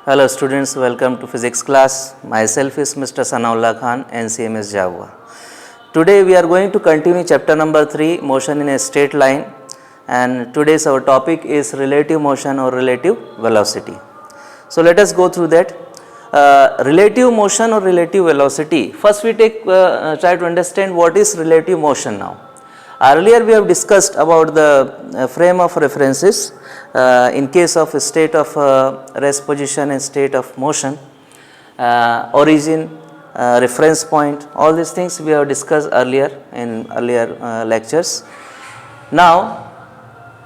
Hello students, welcome to physics class. Myself is Mr. Sanaullah Khan, NCMS Java. Today we are going to continue chapter number 3, motion in a straight line, and today's our topic is relative motion or relative velocity. So let us go through that. Relative motion or relative velocity. First we try to understand what is relative motion now. Earlier we have discussed about the frame of references in case of a state of rest position and state of motion, origin, reference point, all these things we have discussed earlier in earlier lectures. Now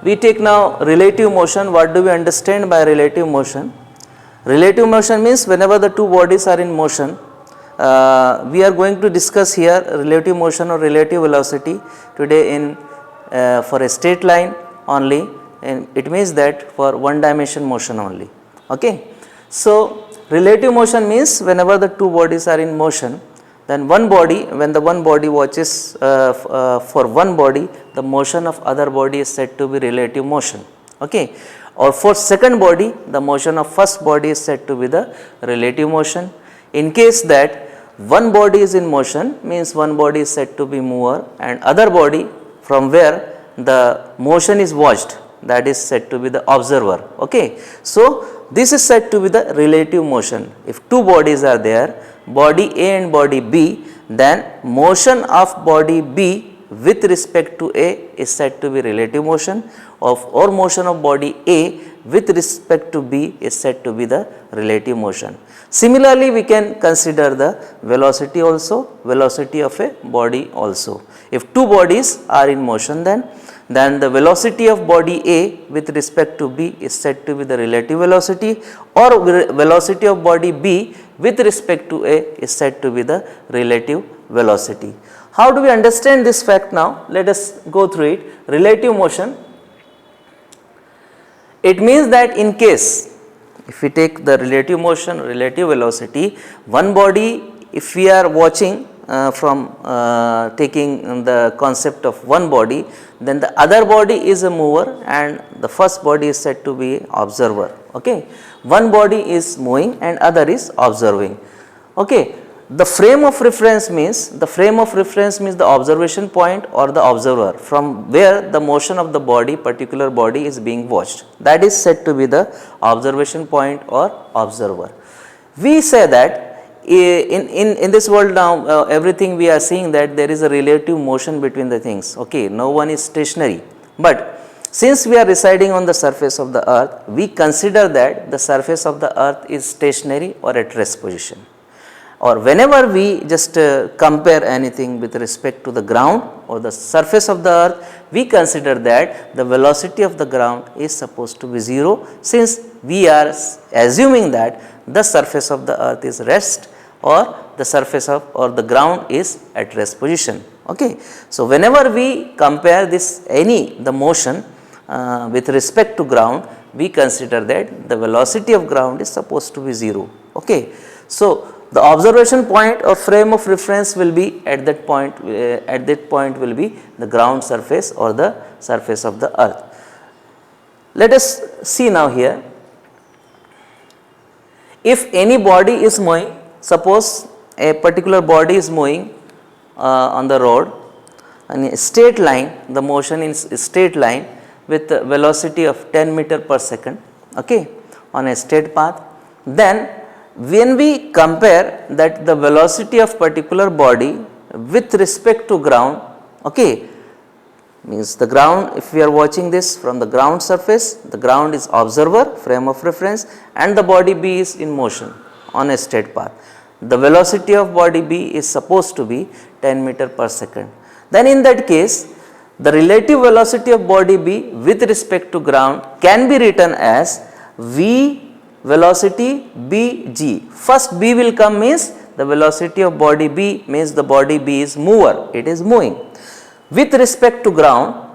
we take now relative motion. What do we understand by relative motion? Relative motion means whenever the two bodies are in motion, we are going to discuss here relative motion or relative velocity today in for a straight line only, and it means that for one dimension motion only. Okay. So relative motion means whenever the two bodies are in motion, then one body, when the one body watches for one body, the motion of other body is said to be relative motion. Okay. Or for second body, the motion of first body is said to be the relative motion. In case that one body is in motion, means one body is said to be mover, and other body from where the motion is watched, that is said to be the observer. Okay. So this is said to be the relative motion. If two bodies are there, body A and body B, then motion of body B with respect to A is said to be relative motion, or motion of body A with respect to B is said to be the relative motion. Similarly, we can consider the velocity also, velocity of a body also. If two bodies are in motion, then the velocity of body A with respect to B is said to be the relative velocity, or velocity of body B with respect to A is said to be the relative velocity. How do we understand this fact now? Let us go through it. Relative motion, it means that in case if we take the relative motion, relative velocity, one body, if we are watching from taking the concept of one body, then the other body is a mover and the first body is said to be observer. Okay. One body is moving and other is observing. Okay. The frame of reference means the observation point or the observer from where the motion of the body, particular body is being watched, that is said to be the observation point or observer. We say that in this world now everything we are seeing that there is a relative motion between the things. Okay, no one is stationary, but since we are residing on the surface of the earth, we consider that the surface of the earth is stationary or at rest position. Or whenever we just compare anything with respect to the ground or the surface of the earth, we consider that the velocity of the ground is supposed to be 0, since we are assuming that the surface of the earth is rest, or the surface of or the ground is at rest position. Okay. So whenever we compare the motion with respect to ground, we consider that the velocity of ground is supposed to be 0. Okay. So the observation point or frame of reference will be at that point will be the ground surface or the surface of the earth. Let us see now here, if any body is moving, suppose a particular body is moving on the road in a straight line, the motion in straight line with a velocity of 10 meter per second, okay, on a straight path, then when we compare that the velocity of particular body with respect to ground, okay, means the ground, if we are watching this from the ground surface, the ground is observer, frame of reference, and the body B is in motion on a straight path. The velocity of body B is supposed to be 10 meter per second. Then in that case, the relative velocity of body B with respect to ground can be written as V velocity Bg. First B will come, means the velocity of body B, means the body B is mover, it is moving. With respect to ground,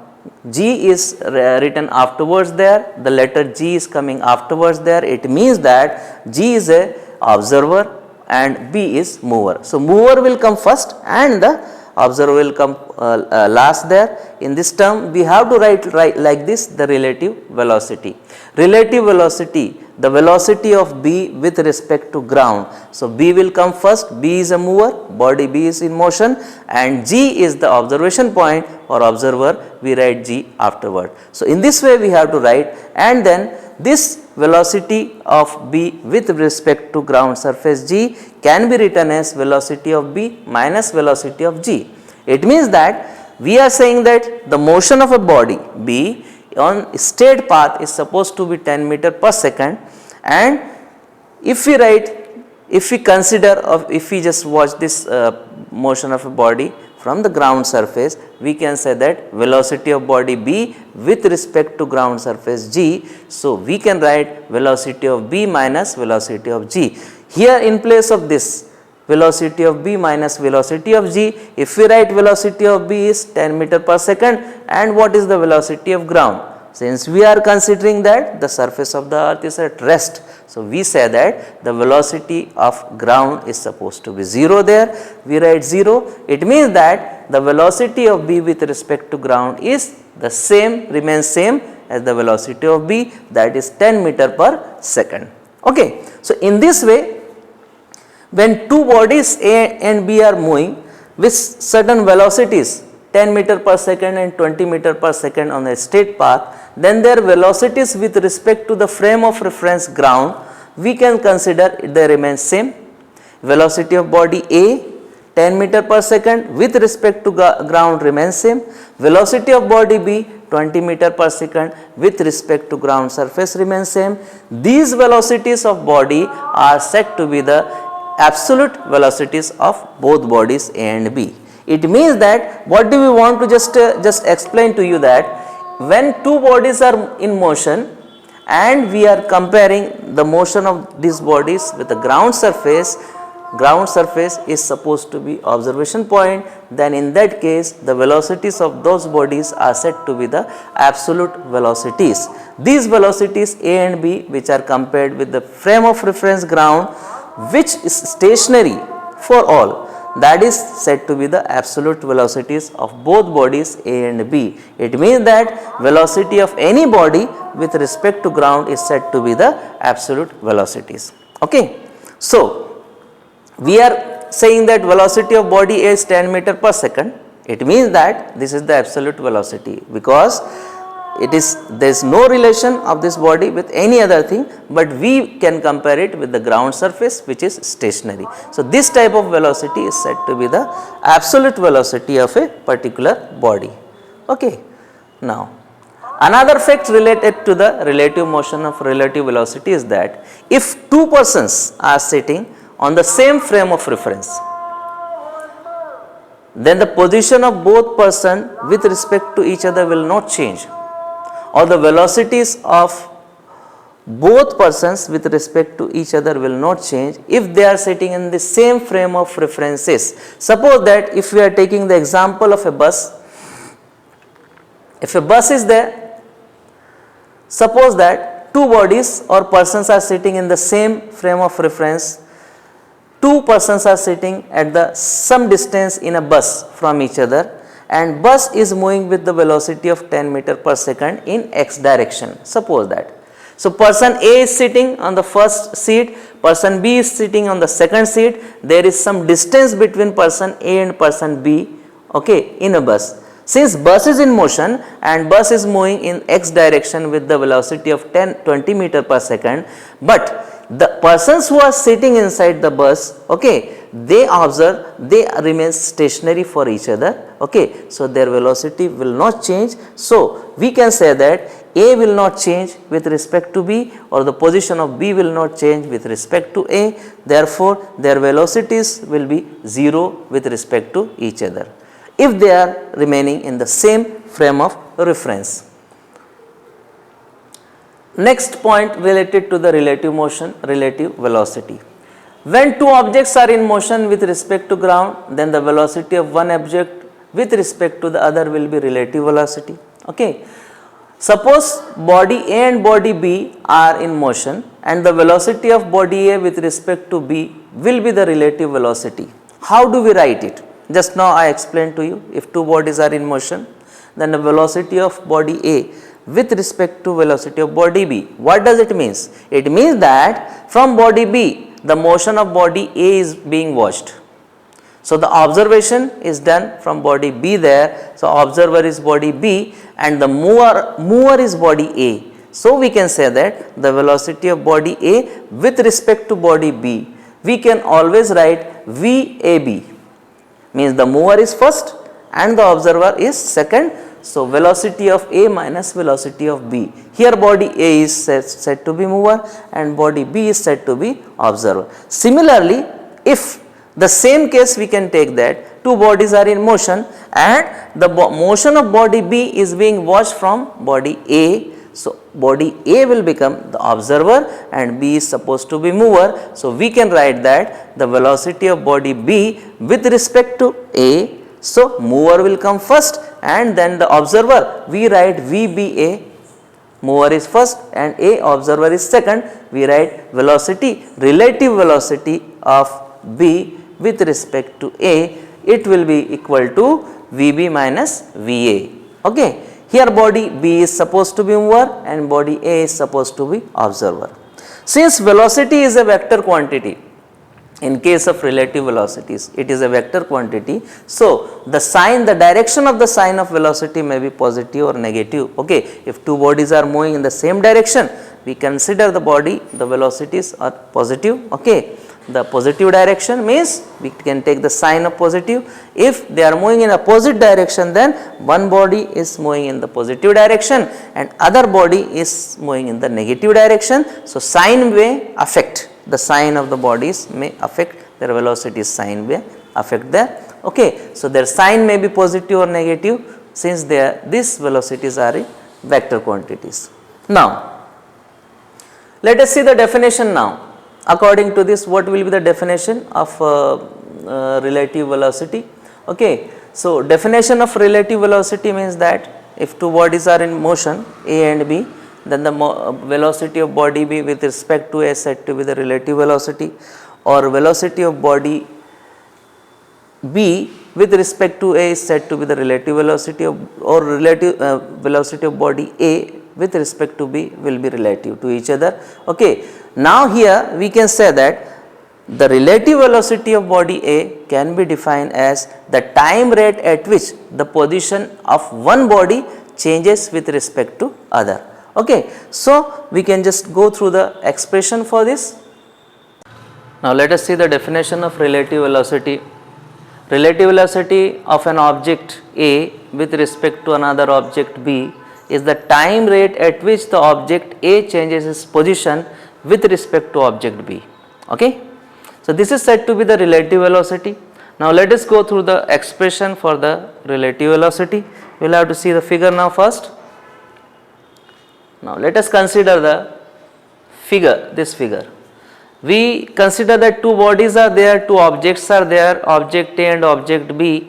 G is written afterwards there, the letter G is coming afterwards there, it means that G is a observer and B is mover. So mover will come first and the observer will come last there. In this term, we have to write like this, the relative velocity. Relative velocity, the velocity of B with respect to ground. So, B will come first, B is a mover, body B is in motion, and G is the observation point or observer, we write G afterward. So, in this way we have to write, and then this velocity of B with respect to ground surface G can be written as velocity of B minus velocity of G. It means that we are saying that the motion of a body B on straight path is supposed to be 10 meter per second, and if we write, if we consider, of if we just watch this motion of a body from the ground surface, we can say that velocity of body B with respect to ground surface G. So, we can write velocity of B minus velocity of G. Here in place of this velocity of B minus velocity of G, if we write velocity of B is 10 meter per second, and what is the velocity of ground? Since we are considering that the surface of the earth is at rest, so we say that the velocity of ground is supposed to be 0 there, we write 0. It means that the velocity of B with respect to ground is the same, remains same as the velocity of B, that is 10 meter per second. Okay. So, in this way, when two bodies A and B are moving with certain velocities 10 meter per second and 20 meter per second on a straight path, then their velocities with respect to the frame of reference ground, we can consider they remain same. Velocity of body A 10 meter per second with respect to ground remains same. Velocity of body B 20 meter per second with respect to ground surface remains same. These velocities of body are said to be the absolute velocities of both bodies A and B. It means that what do we want to just explain to you, that when two bodies are in motion and we are comparing the motion of these bodies with the ground surface is supposed to be observation point, then in that case the velocities of those bodies are said to be the absolute velocities. These velocities A and B, which are compared with the frame of reference ground, which is stationary for all, that is said to be the absolute velocities of both bodies A and B. It means that velocity of any body with respect to ground is said to be the absolute velocities. Okay. So, we are saying that velocity of body A is 10 meter per second. It means that this is the absolute velocity, because there is no relation of this body with any other thing, but we can compare it with the ground surface, which is stationary. So, this type of velocity is said to be the absolute velocity of a particular body. Okay. Now, another fact related to the relative motion of relative velocity is that if two persons are sitting on the same frame of reference, then the position of both persons with respect to each other will not change, or the velocities of both persons with respect to each other will not change if they are sitting in the same frame of references. Suppose that if we are taking the example of a bus, if a bus is there, suppose that two bodies or persons are sitting in the same frame of reference, two persons are sitting at some distance in a bus from each other, and bus is moving with the velocity of 10 meter per second in x direction, suppose that. So, person A is sitting on the first seat, person B is sitting on the second seat, there is some distance between person A and person B, okay, in a bus. Since bus is in motion and bus is moving in x direction with the velocity of 20 meter per second, but the persons who are sitting inside the bus, okay, they observe, they remain stationary for each other, okay. So, their velocity will not change. So, we can say that A will not change with respect to B, or the position of B will not change with respect to A. Therefore, their velocities will be 0 with respect to each other if they are remaining in the same frame of reference. Next point related to the relative motion, relative velocity. When two objects are in motion with respect to ground, then the velocity of one object with respect to the other will be relative velocity. Okay. Suppose body A and body B are in motion, and the velocity of body A with respect to B will be the relative velocity. How do we write it? Just now I explained to you, if two bodies are in motion, then the velocity of body A with respect to velocity of body B. What does it mean? It means that from body B, the motion of body A is being watched. So the observation is done from body B there. So observer is body B and the mover is body A. So we can say that the velocity of body A with respect to body B, we can always write VAB, means the mover is first and the observer is second. So velocity of A minus velocity of B. Here body A is said to be mover and body B is said to be observer. Similarly, if the same case we can take that two bodies are in motion and the motion of body B is being watched from body A. So body A will become the observer and B is supposed to be mover. So we can write that the velocity of body B with respect to A. So mover will come first and then the observer, we write VBA, mover is first and A observer is second. We write velocity, relative velocity of B with respect to A, it will be equal to VB minus VA. Okay. Here body B is supposed to be mover and body A is supposed to be observer. Since velocity is a vector quantity, in case of relative velocities, it is a vector quantity. So the sign, the direction of the sign of velocity may be positive or negative. Okay. If two bodies are moving in the same direction, we consider the body, the velocities are positive. Okay. The positive direction means we can take the sign of positive. If they are moving in opposite direction, then one body is moving in the positive direction and other body is moving in the negative direction. So sign may affect, the sign of the bodies may affect their velocity, sign may affect their. Okay. So their sign may be positive or negative since these velocities are in vector quantities. Now let us see the definition now. According to this, what will be the definition of relative velocity? Okay. So definition of relative velocity means that if two bodies are in motion A and B, then the velocity of body B with respect to A is said to be the relative velocity, or velocity of body B with respect to A is said to be the relative velocity of, or relative velocity of body A with respect to B will be relative to each other. Okay. Now here we can say that the relative velocity of body A can be defined as the time rate at which the position of one body changes with respect to other. Okay. So we can just go through the expression for this. Now let us see the definition of relative velocity. Relative velocity of an object A with respect to another object B is the time rate at which the object A changes its position with respect to object B. Okay. So this is said to be the relative velocity. Now let us go through the expression for the relative velocity. We will have to see the figure now first. Now let us consider the figure, this figure. We consider that two bodies are there, two objects are there, object A and object B.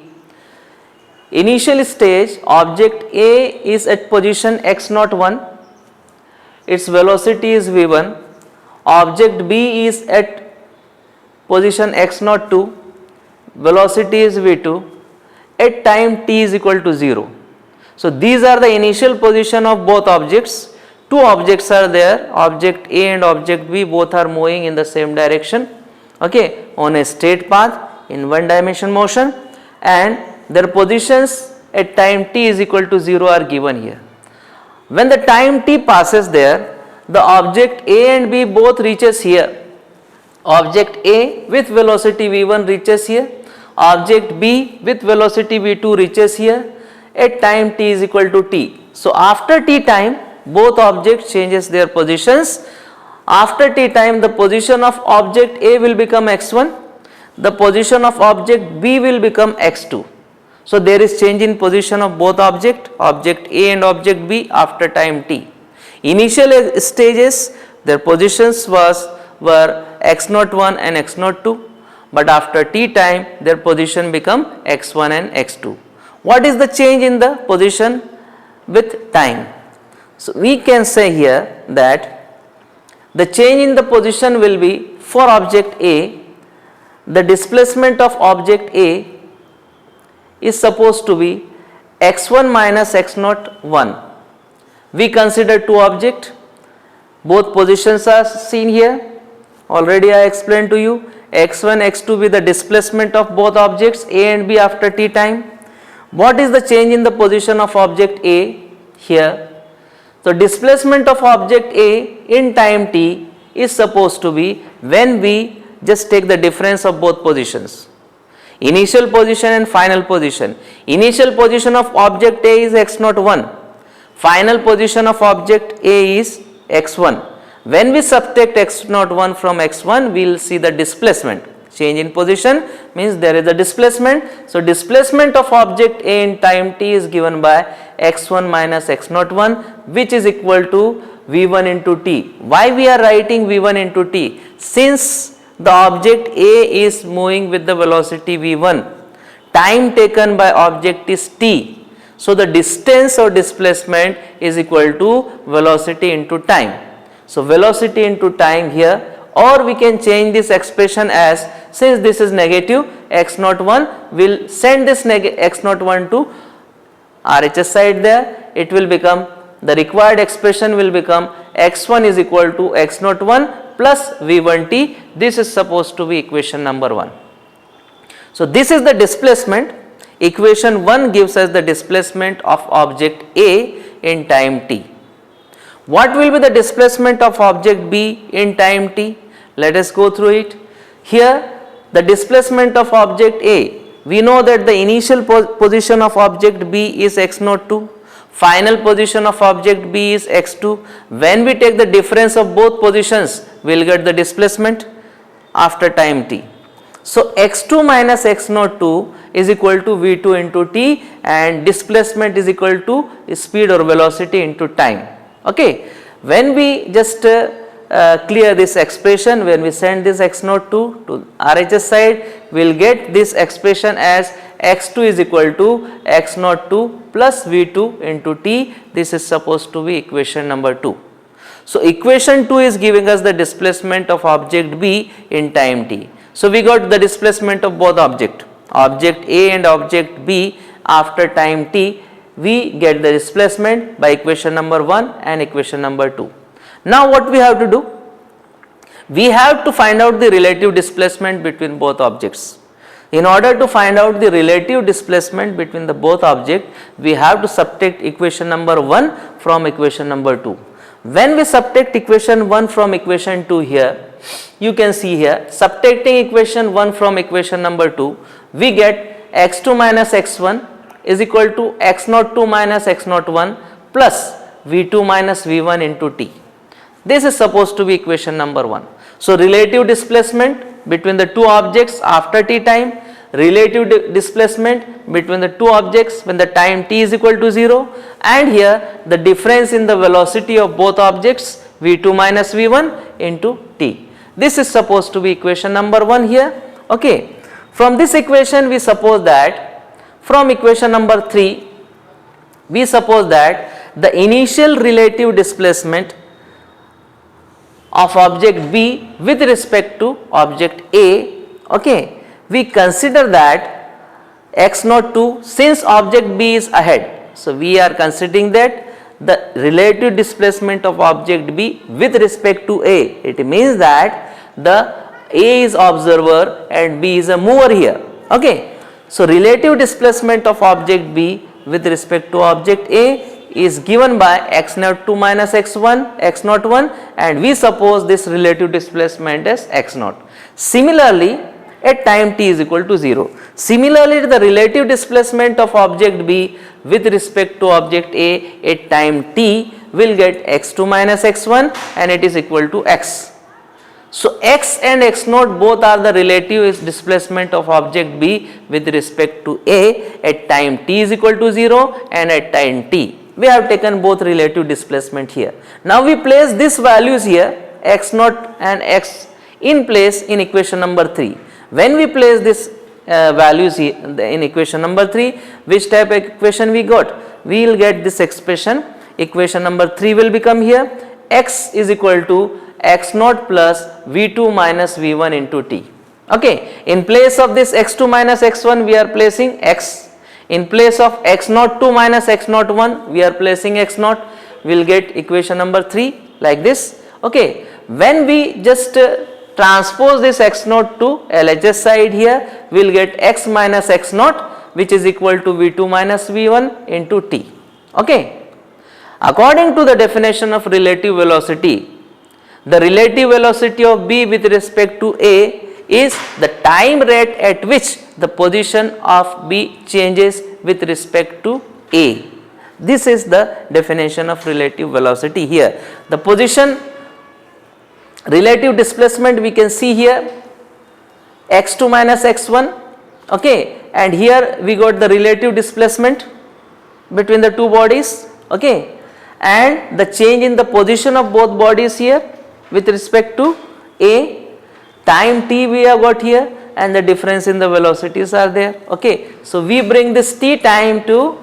Initial stage, object A is at position x01, its velocity is v1. Object B is at position x02, velocity is v2 at time t is equal to 0. So these are the initial position of both objects. Two objects are there, object A and object B, both are moving in the same direction, okay, on a straight path in one dimension motion, and their positions at time t is equal to 0 are given here. When the time t passes there, the object A and B both reaches here. Object A with velocity v1 reaches here, object B with velocity v2 reaches here at time t is equal to t. So after t time, both objects changes their positions. After t time, the position of object A will become x1, the position of object B will become x2. So there is change in position of both object A and object B after time t. Initial stages, their positions were x01 and x02, but after t time their position become x1 and x2. What is the change in the position with time? So we can say here that the change in the position will be for object A, the displacement of object A is supposed to be x1 minus x0 1. We consider two objects, both positions are seen here. Already I explained to you, x1 x2 with the displacement of both objects A and B after t time. What is the change in the position of object A here? So displacement of object A in time t is supposed to be when we just take the difference of both positions, initial position and final position. Initial position of object A is x0 1, final position of object A is x1. When we subtract x0 1 from x1, we will see the displacement. Change in position means there is a displacement. So displacement of object A in time t is given by x1 minus x0 1, which is equal to v1 into t. Why we are writing v1 into t? Since the object A is moving with the velocity v1, time taken by object is t. So the distance or displacement is equal to velocity into time. So velocity into time here, or we can change this expression as, since this is negative, x0 1 will send this x0 1 to RHS side there. It will become, the required expression will become x1 is equal to x0 1 plus v1t. This is supposed to be equation number 1. So this is the displacement. Equation 1 gives us the displacement of object A in time t. What will be the displacement of object B in time t? Let us go through it. Here the displacement of object A, we know that the initial position of object B is x0 2, final position of object B is x2. When we take the difference of both positions, we will get the displacement after time t. So x2 minus x0 2 is equal to v2 into t, and displacement is equal to speed or velocity into time. Okay, when we just clear this expression, when we send this x0 to RHS side, we will get this expression as x2 is equal to x0 2 plus v2 into t. This is supposed to be equation number 2. So equation 2 is giving us the displacement of object B in time t. So we got the displacement of both object A and object B after time t. We get the displacement by equation number 1 and equation number 2. Now what we have to do? We have to find out the relative displacement between both objects. In order to find out the relative displacement between the both objects, we have to subtract equation number 1 from equation number 2. When we subtract equation 1 from equation 2 here, you can see here, subtracting equation 1 from equation number 2, we get x2 minus x1 is equal to x0 2 minus x0 1 plus v2 minus v1 into t. This is supposed to be equation number 1. So relative displacement between the two objects after t time, relative displacement between the two objects when the time t is equal to 0, and here the difference in the velocity of both objects v2 minus v1 into t. This is supposed to be equation number 1 here. Okay. From this equation we suppose that, from equation number 3, we suppose that the initial relative displacement of object B with respect to object A, okay, we consider that x0 2, since object B is ahead. So we are considering that the relative displacement of object B with respect to A. It means that the A is observer and B is a mover here. Okay. So relative displacement of object B with respect to object A is given by x0 2 minus x0 1, and we suppose this relative displacement as x0. Similarly, at time t is equal to 0. Similarly, the relative displacement of object B with respect to object A at time t will get x2 minus x1, and it is equal to x. So x and x0 both are the relative displacement of object B with respect to A at time t is equal to 0 and at time t. We have taken both relative displacement here. Now we place these values here, x0 and x in place in equation number 3. When we place this values here in equation number 3, which type of equation we got? We will get this expression. Equation number 3 will become here, x is equal to x0 plus v2 minus v1 into t. Okay, in place of this x2 minus x1 we are placing x. In place of x naught 2 minus x naught 1, we are placing x naught, we will get equation number 3 like this. Okay, when we just transpose this x naught to LHS side here, we will get x minus x naught, which is equal to V2 minus V1 into t. Okay, according to the definition of relative velocity, the relative velocity of B with respect to A is the time rate at which the position of B changes with respect to A. This is the definition of relative velocity here. The position, relative displacement we can see here, x2 minus x1, okay, and here we got the relative displacement between the two bodies, okay, and the change in the position of both bodies here with respect to A, time t we have got here, and the difference in the velocities are there. Okay, so we bring this t time to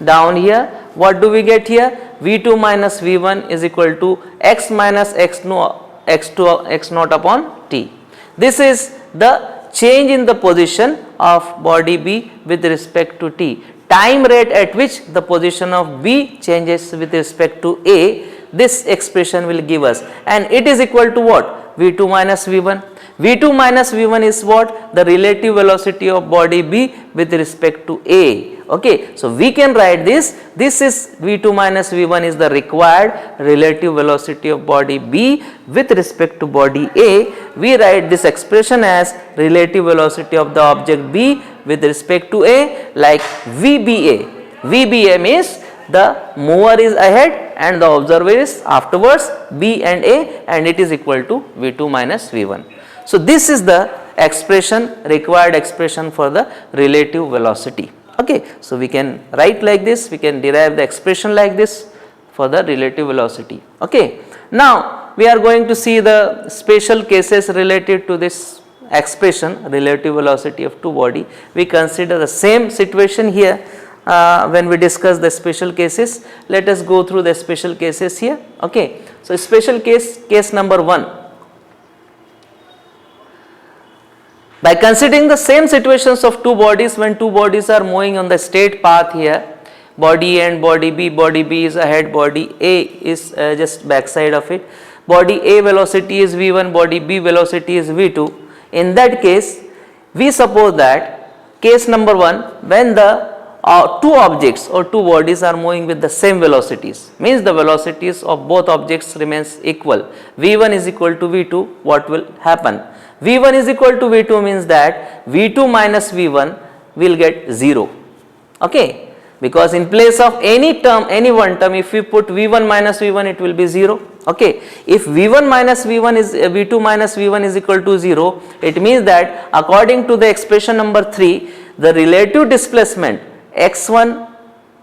down here. What do we get here? V2 minus V1 is equal to x minus x naught upon t. This is the change in the position of body B with respect to t. Time rate at which the position of B changes with respect to A, this expression will give us, and it is equal to what? V2 minus V1. V2 minus V1 is what? The relative velocity of body B with respect to A. Okay, so we can write this. This is V2 minus V1 is the required relative velocity of body B with respect to body A. We write this expression as relative velocity of the object B with respect to A like VBA. VBA means the mover is ahead and the observer is afterwards, B and A, and it is equal to V2 minus V1. So this is the expression, required expression for the relative velocity. Okay, so we can write like this, we can derive the expression like this for the relative velocity. Okay, now we are going to see the special cases related to this expression, relative velocity of two body. We consider the same situation here when we discuss the special cases. Let us go through the special cases here. Okay, so special case number 1. By considering the same situations of two bodies, when two bodies are moving on the straight path here, body A and body B is ahead, body A is just backside of it, body A velocity is V1, body B velocity is V2. In that case, we suppose that case number 1, when the two objects or two bodies are moving with the same velocities, means the velocities of both objects remains equal. V1 is equal to V2, what will happen? V1 is equal to V2 means that V2 minus V1 will get 0. Okay, because in place of any term, any one term, if we put V1 minus V1, it will be 0. Okay, if V1 minus V1 is V2 minus V1 is equal to 0, it means that according to the expression number 3, the relative displacement x1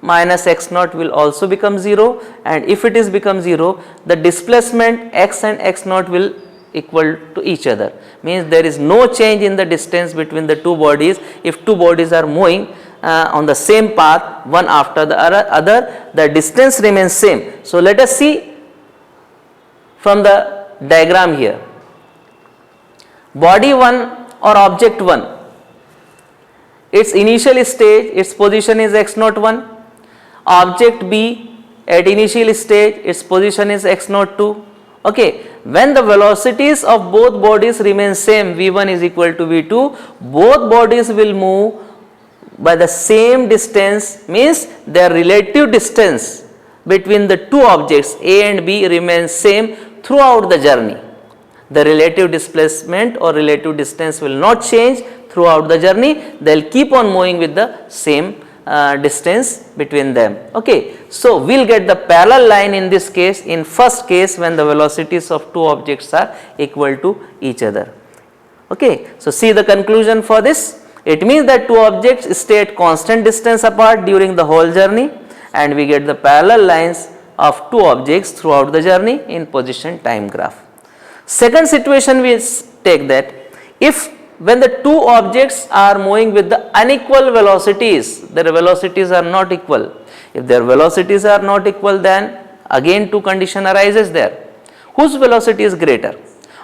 minus x0 will also become 0, and if it is become 0, the displacement x and x0 will equal to each other, means there is no change in the distance between the two bodies. If two bodies are moving on the same path, one after the other, the distance remains same. So let us see from the diagram here. Body 1 or object 1, its initial stage, its position is x01. Object B at initial stage, its position is x02. Okay, when the velocities of both bodies remain same, V1 is equal to V2, both bodies will move by the same distance, means their relative distance between the two objects A and B remains same throughout the journey. The relative displacement or relative distance will not change throughout the journey, they will keep on moving with the same distance between them. Okay, so we will get the parallel line in this case, in first case when the velocities of two objects are equal to each other. Okay, so see the conclusion for this. It means that two objects stay at constant distance apart during the whole journey, and we get the parallel lines of two objects throughout the journey in position time graph. Second situation, we take that if when the two objects are moving with the unequal velocities, their velocities are not equal. If their velocities are not equal, then again two condition arises there. Whose velocity is greater?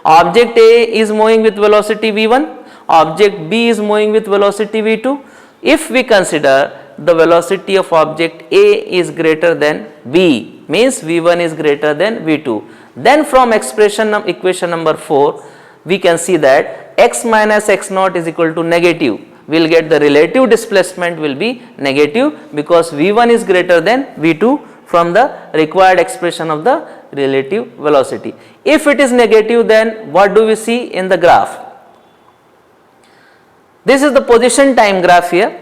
Object A is moving with velocity V1, object B is moving with velocity V2. If we consider the velocity of object A is greater than V, means V1 is greater than V2, then from equation number 4 we can see that x minus x naught is equal to negative. We will get the relative displacement will be negative because V1 is greater than V2 from the required expression of the relative velocity. If it is negative, then what do we see in the graph? This is the position time graph here.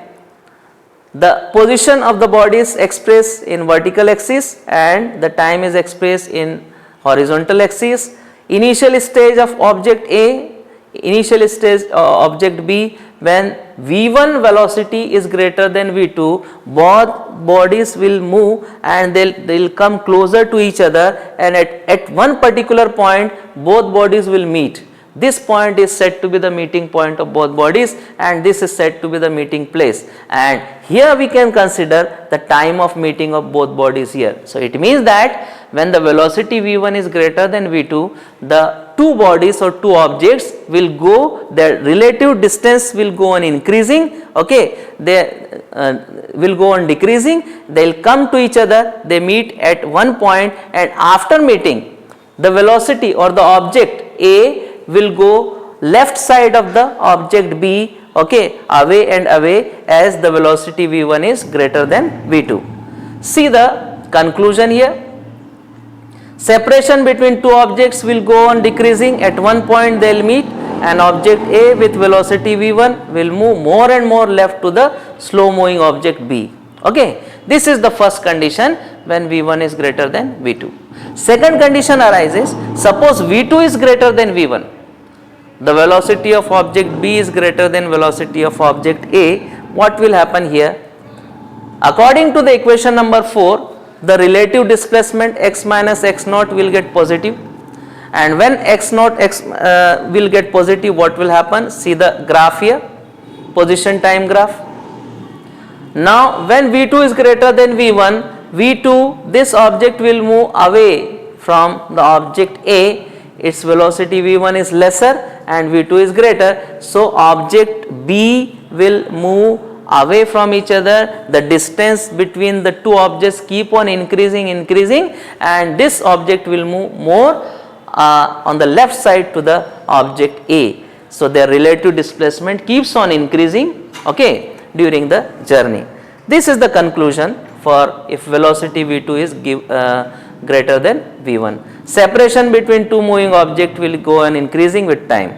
The position of the body is expressed in vertical axis and the time is expressed in horizontal axis. Initial stage of object A, initial stage object B, when V1 velocity is greater than V2, both bodies will move and they will come closer to each other, and at one particular point both bodies will meet. This point is said to be the meeting point of both bodies and this is said to be the meeting place, and here we can consider the time of meeting of both bodies here. So it means that when the velocity V1 is greater than V2, the two bodies or two objects will go, their relative distance will go on increasing, okay, they will go on decreasing, they will come to each other, they meet at one point, and after meeting the velocity or the object A will go left side of the object B, okay, away and away as the velocity V1 is greater than V2. See the conclusion here. Separation between two objects will go on decreasing, at one point they will meet and object A with velocity V1 will move more and more left to the slow moving object B, okay. This is the first condition when V1 is greater than V2. Second condition arises, suppose V2 is greater than V1, the velocity of object B is greater than velocity of object A. What will happen here? According to the equation number 4, the relative displacement x minus x naught will get positive, and when x naught will get positive, what will happen? See the graph here, position time graph. Now when V2 is greater than V1, this object will move away from the object A, its velocity V1 is lesser and V2 is greater, so object B will move away from each other. The distance between the two objects keep on increasing, and this object will move more on the left side to the object A. So their relative displacement keeps on increasing, okay, during the journey. This is the conclusion for if velocity V2 is greater than V1. Separation between two moving objects will go on increasing with time.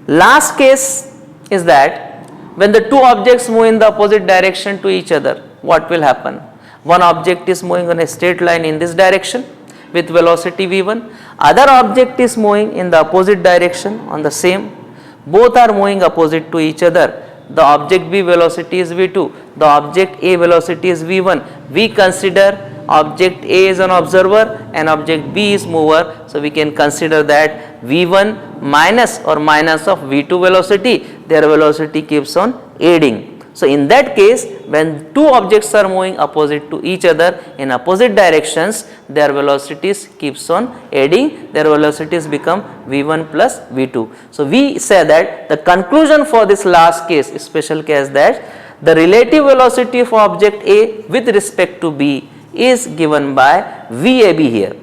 Last case is that when the two objects move in the opposite direction to each other, what will happen? One object is moving on a straight line in this direction with velocity V1, other object is moving in the opposite direction on the same, both are moving opposite to each other. The object B velocity is V2, the object A velocity is V1. We consider object A is an observer and object B is mover, so we can consider that V1 minus or minus of V2 velocity, their velocity keeps on aiding. So in that case, when two objects are moving opposite to each other in opposite directions, their velocities keeps on aiding, their velocities become V1 plus V2. So we say that the conclusion for this last case, special case, that the relative velocity of object A with respect to B is given by VAB here.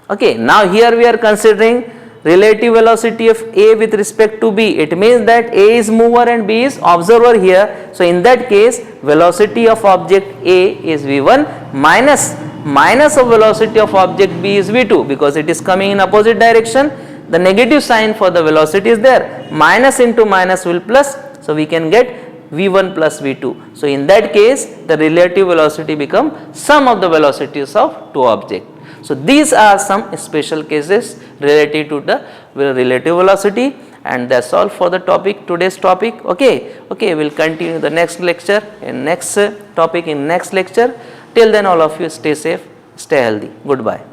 Okay, now here we are considering relative velocity of A with respect to B. It means that A is mover and B is observer here. So in that case, velocity of object A is V1 minus of velocity of object B is V2, because it is coming in opposite direction. The negative sign for the velocity is there. Minus into minus will plus, so we can get V1 plus V2. So in that case, the relative velocity become sum of the velocities of two objects. So these are some special cases related to the relative velocity, and that's all for the topic, today's topic. Okay, we'll continue the next lecture in next topic in next lecture. Till then, all of you stay safe, stay healthy. Goodbye.